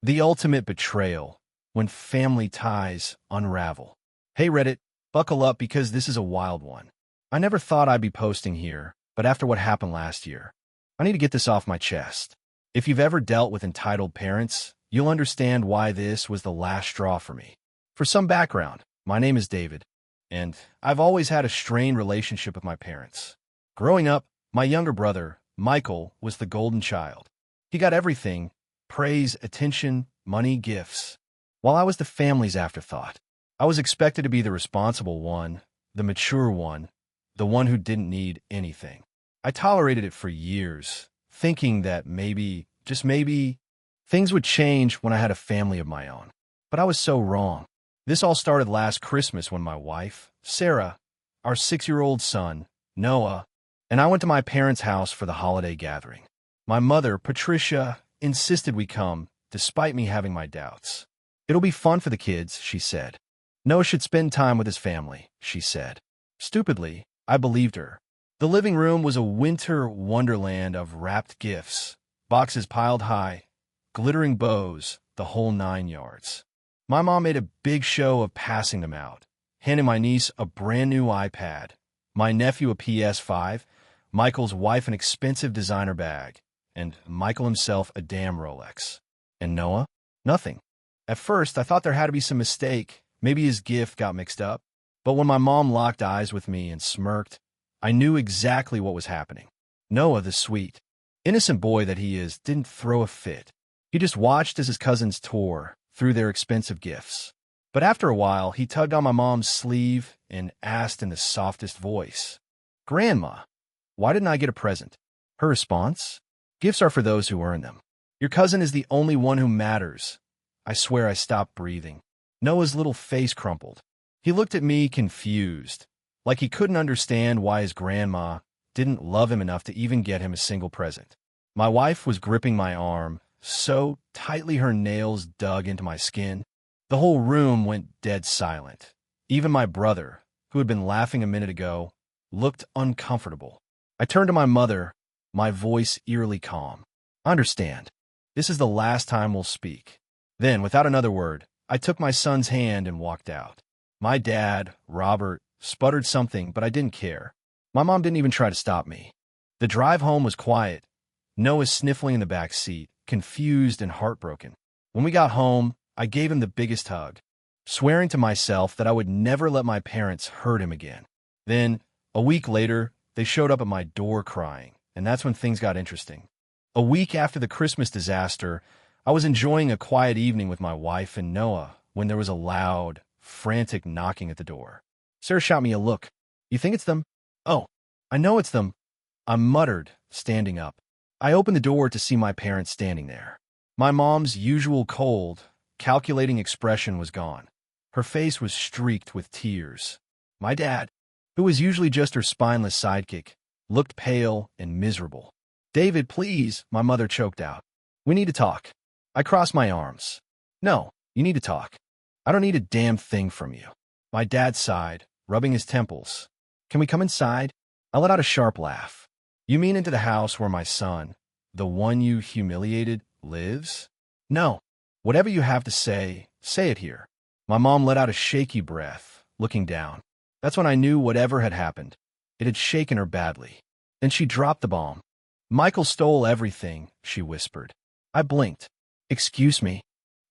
The ultimate betrayal, when family ties unravel. Hey Reddit, buckle up because this is a wild one. I never thought I'd be posting here, but after what happened last year, I need to get this off my chest. If you've ever dealt with entitled parents, you'll understand why this was the last straw for me. For some background, my name is David, and I've always had a strained relationship with my parents. Growing up, my younger brother, Michael, was the golden child. He got everything: praise, attention, money, gifts. While I was the family's afterthought, I was expected to be the responsible one, the mature one, the one who didn't need anything. I tolerated it for years, thinking that maybe, just maybe, things would change when I had a family of my own. But I was so wrong. This all started last Christmas when my wife, Sarah, our 6-year-old son, Noah, and I went to my parents' house for the holiday gathering. My mother, Patricia, insisted we come, despite me having my doubts. "It'll be fun for the kids," she said. "Noah should spend time with his family," she said. Stupidly, I believed her. The living room was a winter wonderland of wrapped gifts, boxes piled high, glittering bows, the whole 9 yards. My mom made a big show of passing them out, handing my niece a brand new iPad, my nephew a PS5, Michael's wife an expensive designer bag, and Michael himself a damn Rolex. And Noah? Nothing. At first, I thought there had to be some mistake. Maybe his gift got mixed up. But when my mom locked eyes with me and smirked, I knew exactly what was happening. Noah, the sweet, innocent boy that he is, didn't throw a fit. He just watched as his cousins tore through their expensive gifts. But after a while, he tugged on my mom's sleeve and asked in the softest voice, "Grandma, why didn't I get a present?" Her response? "Gifts are for those who earn them. Your cousin is the only one who matters." I swear I stopped breathing. Noah's little face crumpled. He looked at me confused, like he couldn't understand why his grandma didn't love him enough to even get him a single present. My wife was gripping my arm so tightly her nails dug into my skin. The whole room went dead silent. Even my brother, who had been laughing a minute ago, looked uncomfortable. I turned to my mother, my voice eerily calm. "I understand. This is the last time we'll speak." Then, without another word, I took my son's hand and walked out. My dad, Robert, sputtered something, but I didn't care. My mom didn't even try to stop me. The drive home was quiet. Noah sniffling in the back seat, confused and heartbroken. When we got home, I gave him the biggest hug, swearing to myself that I would never let my parents hurt him again. Then, a week later, they showed up at my door crying, and that's when things got interesting. A week after the Christmas disaster, I was enjoying a quiet evening with my wife and Noah when there was a loud, frantic knocking at the door. Sarah shot me a look. "You think it's them?" "Oh, I know it's them," I muttered, standing up. I opened the door to see my parents standing there. My mom's usual cold, calculating expression was gone. Her face was streaked with tears. My dad, who was usually just her spineless sidekick, looked pale and miserable. "David, please," my mother choked out. "We need to talk." I crossed my arms. "No, you need to talk. I don't need a damn thing from you." My dad sighed, rubbing his temples. "Can we come inside?" I let out a sharp laugh. "You mean into the house where my son, the one you humiliated, lives?" "No. Whatever you have to say, say it here." My mom let out a shaky breath, looking down. That's when I knew whatever had happened, it had shaken her badly. Then she dropped the bomb. "Michael stole everything," she whispered. I blinked. "Excuse me."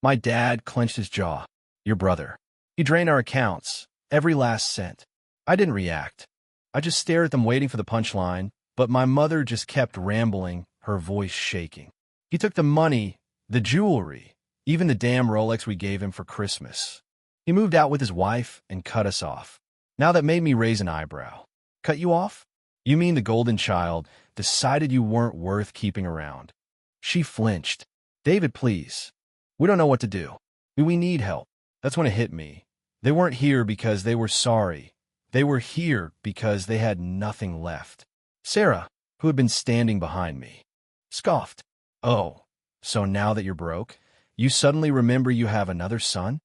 My dad clenched his jaw. "Your brother. He drained our accounts, every last cent." I didn't react. I just stared at them waiting for the punchline, but my mother just kept rambling, her voice shaking. "He took the money, the jewelry, even the damn Rolex we gave him for Christmas. He moved out with his wife and cut us off." Now that made me raise an eyebrow. "Cut you off? You mean the golden child decided you weren't worth keeping around?" She flinched. "David, please. We don't know what to do. We need help." That's when it hit me. They weren't here because they were sorry. They were here because they had nothing left. Sarah, who had been standing behind me, scoffed. "Oh, so now that you're broke, you suddenly remember you have another son?"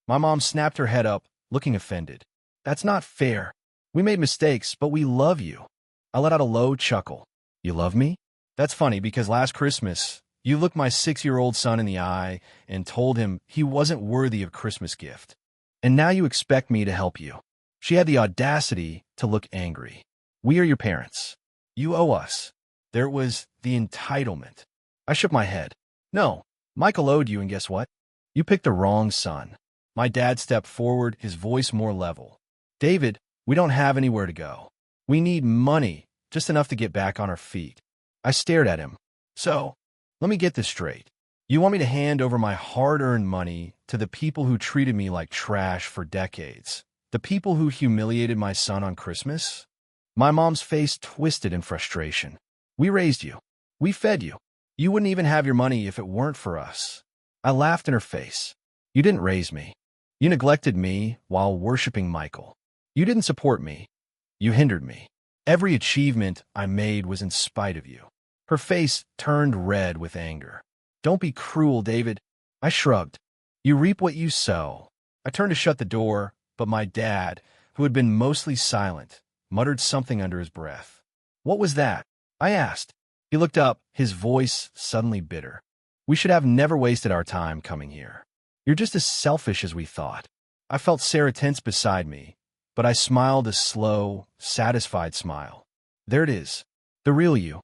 My mom snapped her head up, looking offended. "That's not fair. We made mistakes, but we love you." I let out a low chuckle. "You love me? That's funny because last Christmas, You looked my 6-year-old son in the eye and told him he wasn't worthy of Christmas gift. And now you expect me to help you. She had the audacity to look angry. We are your parents. You owe us. There was the entitlement. I shook my head. No, Michael owed you, and guess what? You picked the wrong son. My dad stepped forward, his voice more level. David, we don't have anywhere to go. We need money, just enough to get back on our feet. I stared at him. So, let me get this straight. You want me to hand over my hard-earned money to the people who treated me like trash for decades? The people who humiliated my son on Christmas? My mom's face twisted in frustration. We raised you. We fed you. You wouldn't even have your money if it weren't for us. I laughed in her face. You didn't raise me. You neglected me while worshiping Michael. You didn't support me. You hindered me. Every achievement I made was in spite of you. Her face turned red with anger. Don't be cruel, David. I shrugged. You reap what you sow. I turned to shut the door, but my dad, who had been mostly silent, muttered something under his breath. What was that? I asked. He looked up, his voice suddenly bitter. We should have never wasted our time coming here. You're just as selfish as we thought. I felt Sarah tense beside me, but I smiled a slow, satisfied smile. There it is. The real you.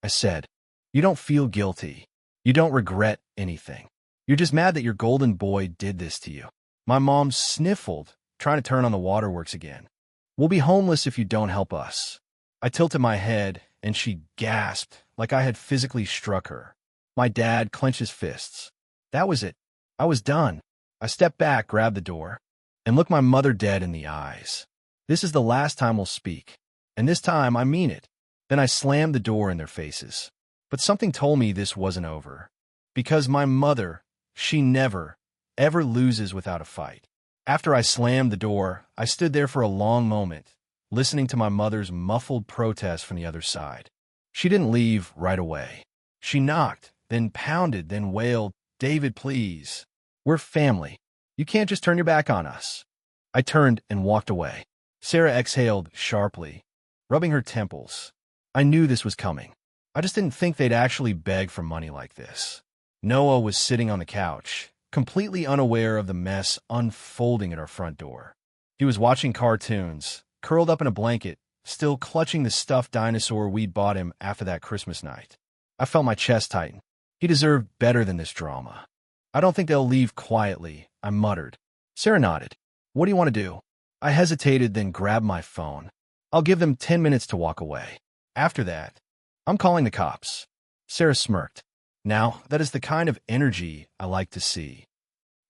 I said. You don't feel guilty. You don't regret anything. You're just mad that your golden boy did this to you. My mom sniffled, trying to turn on the waterworks again. We'll be homeless if you don't help us. I tilted my head, and she gasped like I had physically struck her. My dad clenched his fists. That was it. I was done. I stepped back, grabbed the door, and looked my mother dead in the eyes. This is the last time we'll speak, and this time I mean it. Then I slammed the door in their faces. But something told me this wasn't over. Because my mother, she never, ever loses without a fight. After I slammed the door, I stood there for a long moment, listening to my mother's muffled protest from the other side. She didn't leave right away. She knocked, then pounded, then wailed, David, please. We're family. You can't just turn your back on us. I turned and walked away. Sarah exhaled sharply, rubbing her temples. I knew this was coming. I just didn't think they'd actually beg for money like this. Noah was sitting on the couch, completely unaware of the mess unfolding at our front door. He was watching cartoons, curled up in a blanket, still clutching the stuffed dinosaur we'd bought him after that Christmas night. I felt my chest tighten. He deserved better than this drama. I don't think they'll leave quietly, I muttered. Sarah nodded. What do you want to do? I hesitated, then grabbed my phone. I'll give them 10 minutes to walk away. After that, I'm calling the cops. Sarah smirked. Now, that is the kind of energy I like to see.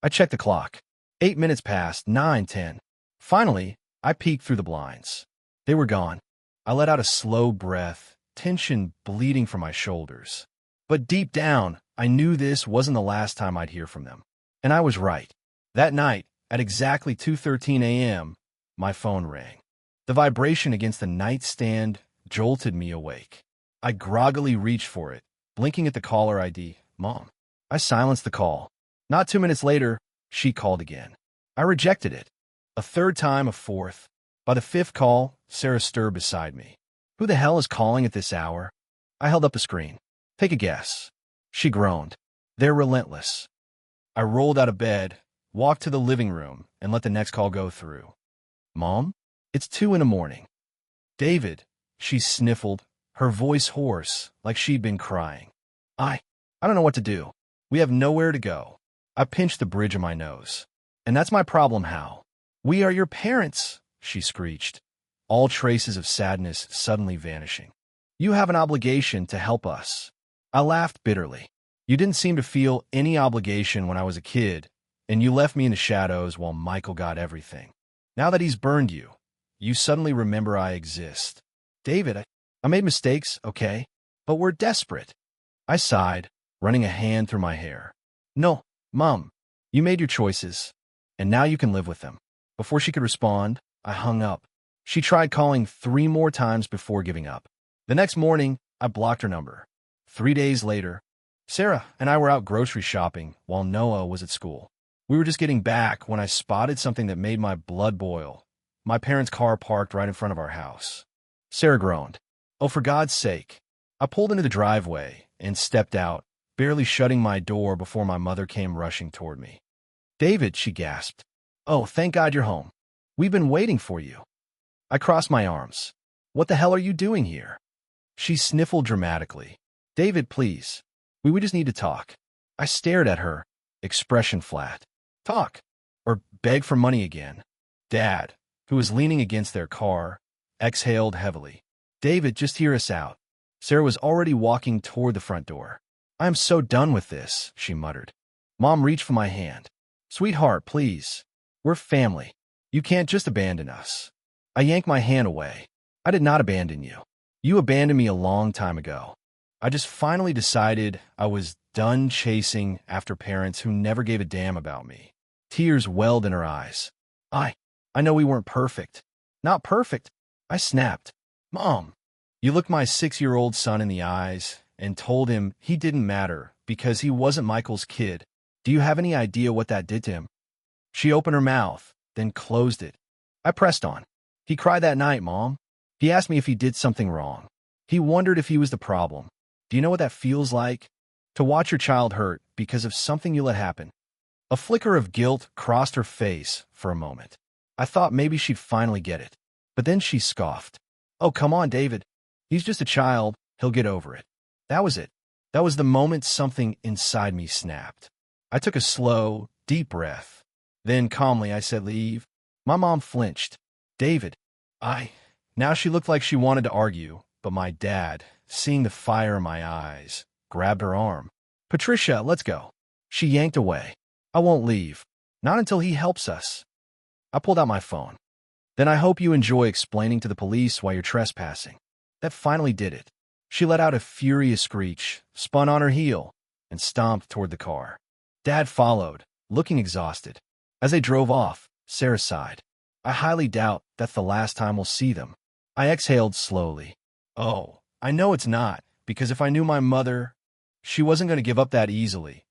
I checked the clock. 8 minutes passed, 9, 10. Finally, I peeked through the blinds. They were gone. I let out a slow breath, tension bleeding from my shoulders. But deep down, I knew this wasn't the last time I'd hear from them. And I was right. That night, at exactly 2:13 a.m., my phone rang. The vibration against the nightstand jolted me awake. I groggily reached for it, blinking at the caller ID, Mom. I silenced the call. Not 2 minutes later, she called again. I rejected it. A third time, a fourth. By the fifth call, Sarah stirred beside me. Who the hell is calling at this hour? I held up the screen. Take a guess. She groaned. They're relentless. I rolled out of bed, walked to the living room, and let the next call go through. Mom? It's 2 in the morning. David, she sniffled, her voice hoarse, like she'd been crying. I don't know what to do. We have nowhere to go. I pinched the bridge of my nose. And that's my problem, Hal. We are your parents, she screeched, all traces of sadness suddenly vanishing. You have an obligation to help us. I laughed bitterly. You didn't seem to feel any obligation when I was a kid, and you left me in the shadows while Michael got everything. Now that he's burned you, you suddenly remember I exist. David, I made mistakes, okay, but we're desperate. I sighed, running a hand through my hair. No, Mom, you made your choices, and now you can live with them. Before she could respond, I hung up. She tried calling 3 more times before giving up. The next morning, I blocked her number. 3 days later, Sarah and I were out grocery shopping while Noah was at school. We were just getting back when I spotted something that made my blood boil. My parents' car parked right in front of our house. Sarah groaned. Oh, for God's sake. I pulled into the driveway and stepped out, barely shutting my door before my mother came rushing toward me. "David," she gasped. "Oh, thank God you're home. We've been waiting for you." I crossed my arms. "What the hell are you doing here?" She sniffled dramatically. "David, please. We just need to talk." I stared at her, expression flat. Talk? Or beg for money again? Dad, who was leaning against their car, exhaled heavily. "David, just hear us out." Sarah was already walking toward the front door. "I am so done with this," she muttered. Mom reached for my hand. "Sweetheart, please. We're family. You can't just abandon us." I yanked my hand away. "I did not abandon you. You abandoned me a long time ago." I just finally decided I was done chasing after parents who never gave a damn about me. Tears welled in her eyes. I know we weren't perfect." "Not perfect," I snapped. "Mom." "You looked my 6-year-old son in the eyes and told him he didn't matter because he wasn't Michael's kid. Do you have any idea what that did to him?" She opened her mouth, then closed it. I pressed on. "He cried that night, Mom. He asked me if he did something wrong. He wondered if he was the problem. Do you know what that feels like? To watch your child hurt because of something you let happen." A flicker of guilt crossed her face for a moment. I thought maybe she'd finally get it. But then she scoffed. "Oh, come on, David. He's just a child. He'll get over it." That was it. That was the moment something inside me snapped. I took a slow, deep breath. Then calmly I said, "Leave." My mom flinched. "David, Now she looked like she wanted to argue, but my dad, seeing the fire in my eyes, grabbed her arm. "Patricia, let's go." She yanked away. "I won't leave. Not until he helps us." I pulled out my phone. "Then I hope you enjoy explaining to the police why you're trespassing." That finally did it. She let out a furious screech, spun on her heel, and stomped toward the car. Dad followed, looking exhausted. As they drove off, Sarah sighed. "I highly doubt that's the last time we'll see them." I exhaled slowly. "Oh, I know it's not, because if I knew my mother, she wasn't going to give up that easily.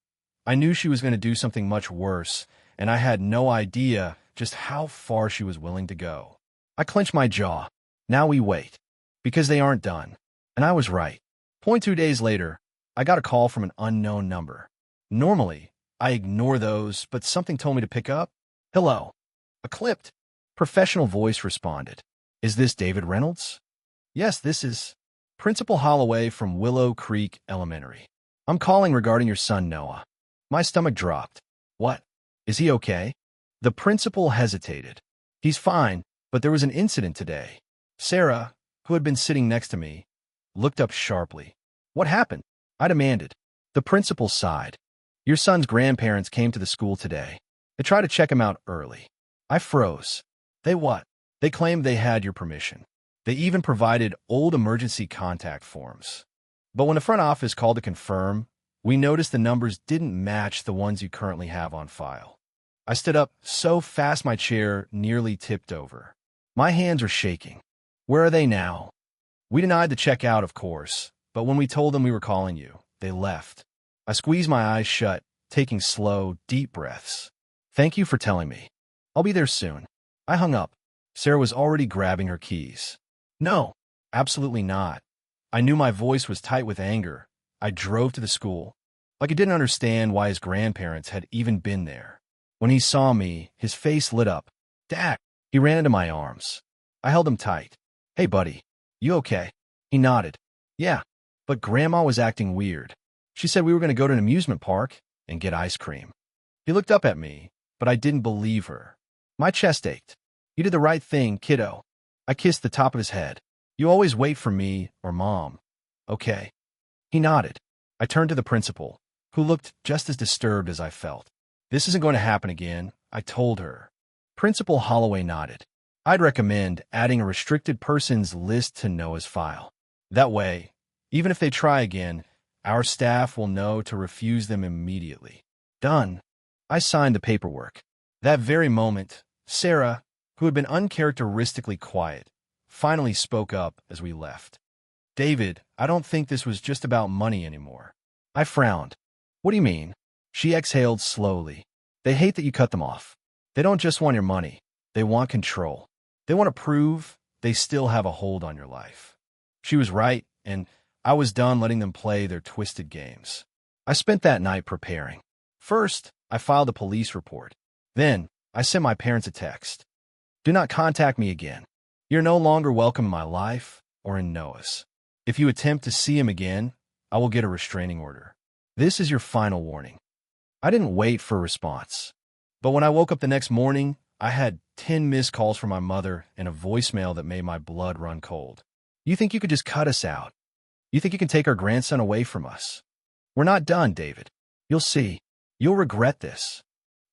I knew she was going to do something much worse, and I had no idea just how far she was willing to go." I clenched my jaw. Now we wait. Because they aren't done. And I was right. 2 days later, I got a call from an unknown number. Normally, I ignore those, but something told me to pick up. "Hello." A clipped, professional voice responded. "Is this David Reynolds?" "Yes, this is Principal Holloway from Willow Creek Elementary. I'm calling regarding your son, Noah." My stomach dropped. "What? Is he okay?" The principal hesitated. "He's fine, but there was an incident today." Sarah, who had been sitting next to me, looked up sharply. "What happened?" I demanded. The principal sighed. "Your son's grandparents came to the school today. They tried to check him out early." I froze. "They what?" "They claimed they had your permission. They even provided old emergency contact forms. But when the front office called to confirm, we noticed the numbers didn't match the ones you currently have on file." I stood up so fast my chair nearly tipped over. My hands were shaking. "Where are they now?" "We denied the check-out, of course, but when we told them we were calling you, they left." I squeezed my eyes shut, taking slow, deep breaths. "Thank you for telling me. I'll be there soon." I hung up. Sarah was already grabbing her keys. "No, absolutely not." I knew my voice was tight with anger. I drove to the school. Like I didn't understand why his grandparents had even been there. When he saw me, his face lit up. "Dad!" He ran into my arms. I held him tight. "Hey, buddy, you okay?" He nodded. "Yeah, but Grandma was acting weird. She said we were going to go to an amusement park and get ice cream." He looked up at me, but I didn't believe her. My chest ached. "You did the right thing, kiddo." I kissed the top of his head. "You always wait for me or Mom. Okay." He nodded. I turned to the principal, who looked just as disturbed as I felt. "This isn't going to happen again," I told her. Principal Holloway nodded. "I'd recommend adding a restricted persons list to Noah's file. That way, even if they try again, our staff will know to refuse them immediately." "Done." I signed the paperwork. That very moment, Sarah, who had been uncharacteristically quiet, finally spoke up as we left. "David, I don't think this was just about money anymore." I frowned. "What do you mean?" She exhaled slowly. "They hate that you cut them off. They don't just want your money. They want control. They want to prove they still have a hold on your life." She was right, and I was done letting them play their twisted games. I spent that night preparing. First, I filed a police report. Then, I sent my parents a text. Do not contact me again. You're no longer welcome in my life or in Noah's. If you attempt to see him again, I will get a restraining order. This is your final warning. I didn't wait for a response. But when I woke up the next morning, I had 10 missed calls from my mother and a voicemail that made my blood run cold. You think you could just cut us out? You think you can take our grandson away from us? We're not done, David. You'll see. You'll regret this.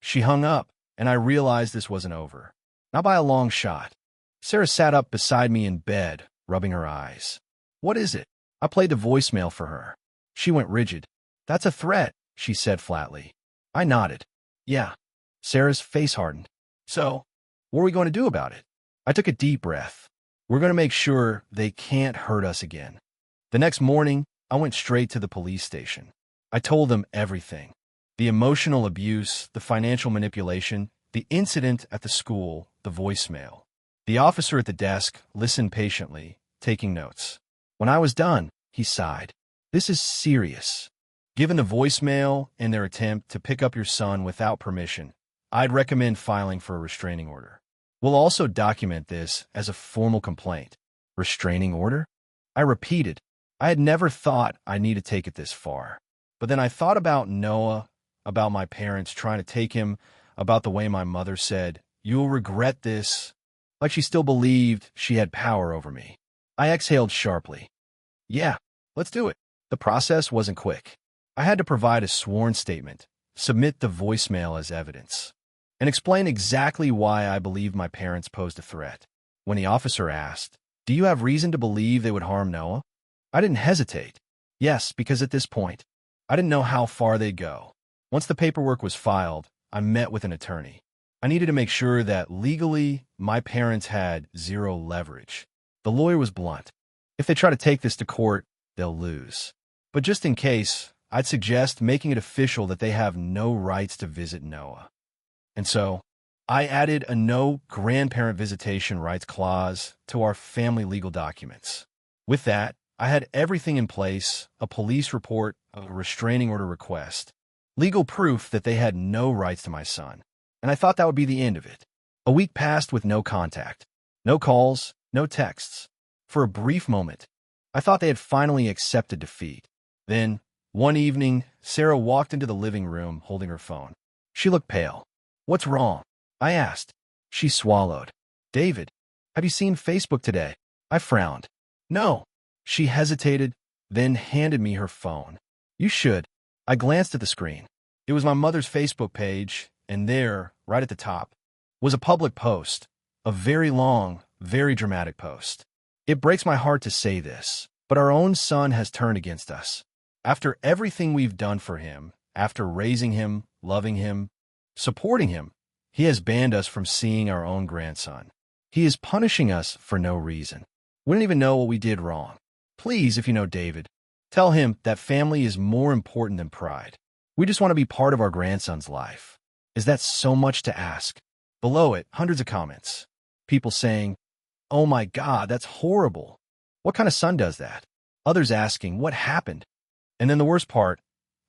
She hung up, and I realized this wasn't over. Not by a long shot. Sarah sat up beside me in bed, rubbing her eyes. What is it? I played the voicemail for her. She went rigid. That's a threat, she said flatly. I nodded. Yeah. Sarah's face hardened. So, what are we going to do about it? I took a deep breath. We're going to make sure they can't hurt us again. The next morning, I went straight to the police station. I told them everything. The emotional abuse, the financial manipulation, the incident at the school, the voicemail. The officer at the desk listened patiently, taking notes. When I was done, he sighed. This is serious. Given the voicemail and their attempt to pick up your son without permission, I'd recommend filing for a restraining order. We'll also document this as a formal complaint. Restraining order? I repeated. I had never thought I needed to take it this far. But then I thought about Noah, about my parents trying to take him, about the way my mother said, "You'll regret this," like she still believed she had power over me. I exhaled sharply. Yeah, let's do it. The process wasn't quick. I had to provide a sworn statement, submit the voicemail as evidence, and explain exactly why I believed my parents posed a threat. When the officer asked, "Do you have reason to believe they would harm Noah?" I didn't hesitate. Yes, because at this point, I didn't know how far they'd go. Once the paperwork was filed, I met with an attorney. I needed to make sure that legally, my parents had zero leverage. The lawyer was blunt. If they try to take this to court, they'll lose. But just in case, I'd suggest making it official that they have no rights to visit Noah. And so, I added a no grandparent visitation rights clause to our family legal documents. With that, I had everything in place, a police report, a restraining order request, legal proof that they had no rights to my son. And I thought that would be the end of it. A week passed with no contact. No calls, no texts. For a brief moment, I thought they had finally accepted defeat. Then, one evening, Sarah walked into the living room holding her phone. She looked pale. What's wrong? I asked. She swallowed. David, have you seen Facebook today? I frowned. No. She hesitated, then handed me her phone. You should. I glanced at the screen. It was my mother's Facebook page, and there, right at the top, was a public post, a very long, very dramatic post. It breaks my heart to say this, but our own son has turned against us. After everything we've done for him, after raising him, loving him, supporting him, he has banned us from seeing our own grandson. He is punishing us for no reason. We don't even know what we did wrong. Please, if you know David, tell him that family is more important than pride. We just want to be part of our grandson's life. Is that so much to ask? Below it, hundreds of comments. People saying, "Oh my God, that's horrible. What kind of son does that?" Others asking, "What happened?" And then the worst part,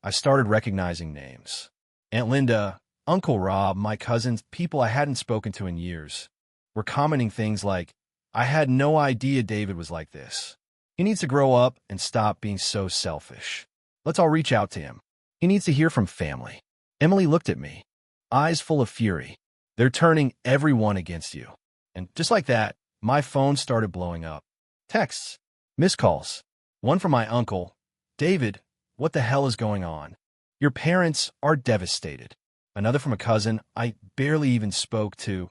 I started recognizing names. Aunt Linda, Uncle Rob, my cousins, people I hadn't spoken to in years, were commenting things like, "I had no idea David was like this. He needs to grow up and stop being so selfish. Let's all reach out to him. He needs to hear from family." Emily looked at me, eyes full of fury. They're turning everyone against you. And just like that, my phone started blowing up. Texts, missed calls. One from my uncle. "David, what the hell is going on? Your parents are devastated." Another from a cousin I barely even spoke to.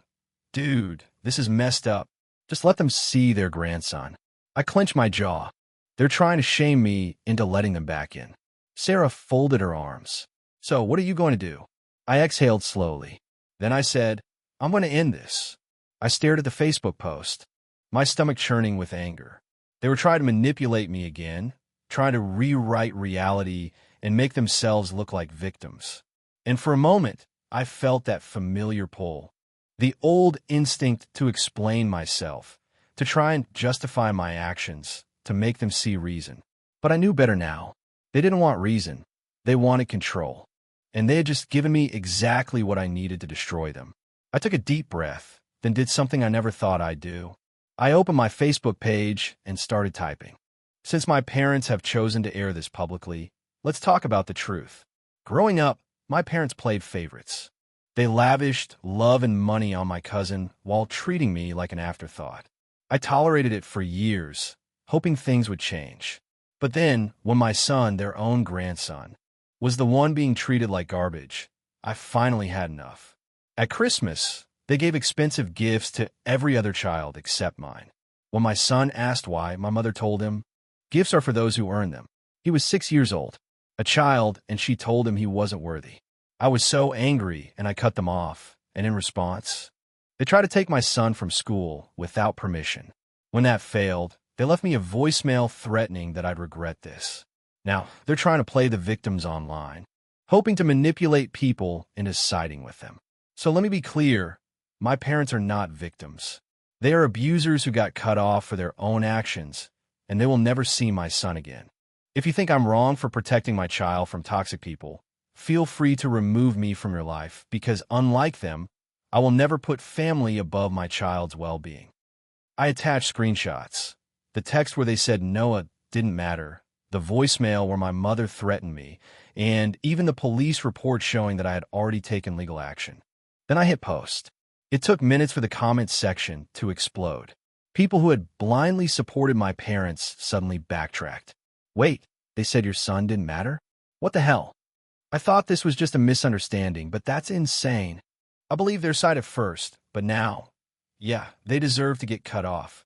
"Dude, this is messed up. Just let them see their grandson." I clenched my jaw. They're trying to shame me into letting them back in. Sarah folded her arms. "So, what are you going to do?" I exhaled slowly. Then I said, "I'm going to end this." I stared at the Facebook post, my stomach churning with anger. They were trying to manipulate me again, trying to rewrite reality and make themselves look like victims. And for a moment, I felt that familiar pull, the old instinct to explain myself, to try and justify my actions, to make them see reason. But I knew better now. They didn't want reason. They wanted control, and they had just given me exactly what I needed to destroy them. I took a deep breath, then did something I never thought I'd do. I opened my Facebook page and started typing. Since my parents have chosen to air this publicly, let's talk about the truth. Growing up, my parents played favorites. They lavished love and money on my cousin while treating me like an afterthought. I tolerated it for years, hoping things would change. But then, when my son, their own grandson, was the one being treated like garbage, I finally had enough. At Christmas, they gave expensive gifts to every other child except mine. When my son asked why, my mother told him, "Gifts are for those who earn them." He was 6 years old, a child, and she told him he wasn't worthy. I was so angry, and I cut them off, and in response, they tried to take my son from school without permission. When that failed, they left me a voicemail threatening that I'd regret this. Now, they're trying to play the victims online, hoping to manipulate people into siding with them. So let me be clear, my parents are not victims. They are abusers who got cut off for their own actions, and they will never see my son again. If you think I'm wrong for protecting my child from toxic people, feel free to remove me from your life, because unlike them, I will never put family above my child's well-being. I attached screenshots. The text where they said Noah didn't matter, the voicemail where my mother threatened me, and even the police report showing that I had already taken legal action. Then I hit post. It took minutes for the comments section to explode. People who had blindly supported my parents suddenly backtracked. Wait, they said your son didn't matter? What the hell? I thought this was just a misunderstanding, but that's insane. I believed their side at first, but now, yeah, they deserve to get cut off.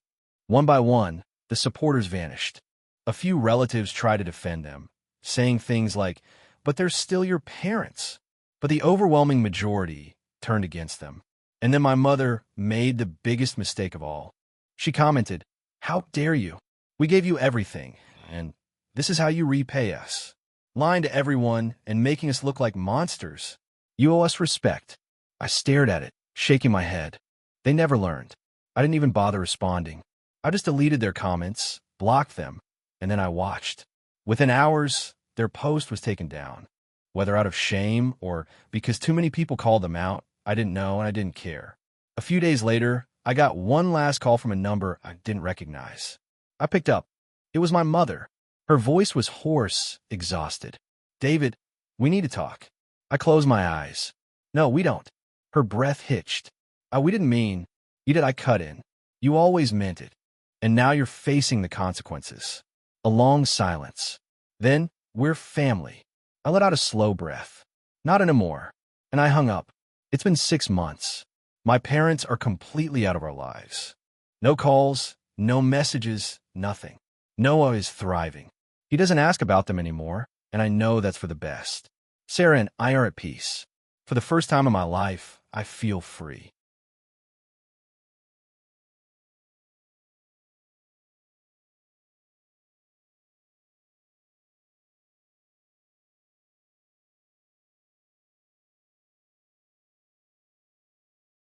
One by one, the supporters vanished. A few relatives tried to defend them, saying things like, "But they're still your parents." But the overwhelming majority turned against them. And then my mother made the biggest mistake of all. She commented, "How dare you? We gave you everything, and this is how you repay us. Lying to everyone and making us look like monsters. You owe us respect." I stared at it, shaking my head. They never learned. I didn't even bother responding. I just deleted their comments, blocked them, and then I watched. Within hours, their post was taken down. Whether out of shame or because too many people called them out, I didn't know and I didn't care. A few days later, I got one last call from a number I didn't recognize. I picked up. It was my mother. Her voice was hoarse, exhausted. "David, we need to talk." I closed my eyes. "No, we don't." Her breath hitched. We didn't mean." "You did." I cut in. "You always meant it. And now you're facing the consequences." A long silence. Then, "We're family." I let out a slow breath. "Not anymore." And I hung up. It's been 6 months. My parents are completely out of our lives. No calls, no messages, nothing. Noah is thriving. He doesn't ask about them anymore, and I know that's for the best. Sarah and I are at peace. For the first time in my life, I feel free.